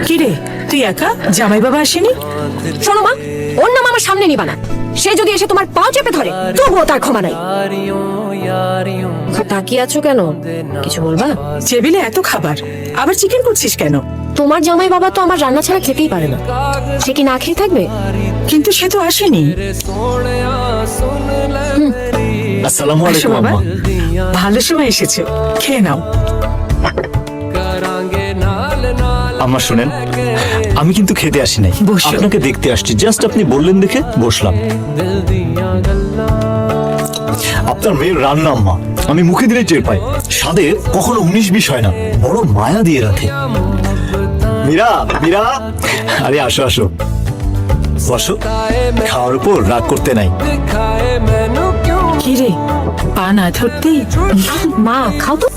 কি রে, তুই একা? জামাই বাবা আসেনি? শোনো মা, ওর নাম আমার সামনে নিবা না। সে যদি এসে তোমার পাও চেপে ধরে তবুও তার ক্ষমা নাই। তাকিয়ে আছো কেন, কিছু বলবা? টেবিলে এত খাবার, আবার চিকেন করছিস কেন? তোমার জামাই বাবা তো আমার রান্না ছাড়া খেতেই পারে না, সে কি না খেয়ে থাকবে? কিন্তু সে তো আসেনি। আসসালামু আসো আলাইকুম বাবা, আম্মা। ভালো সময় এসেছো, খেয়ে নাও। আম্মা শুনেন, আমি কিন্তু খেতে আসি নাই, বসো। আপনাকে দেখতে আসছি। জাস্ট আপনি বললেন দেখে বসলাম। আপনার মেয়ের রান্না আম্মা আমি মুখে দিলে টের পাই, স্বাদে কখনো 19-20 হয় না, বড় মায়া দিয়ে রাখে। মীরা, মীরা, আরে আসো আসো, বসো। খাওয়ার উপর রাগ করতে নাই। কি রে, পা না ধরতেই? মা খাও তো।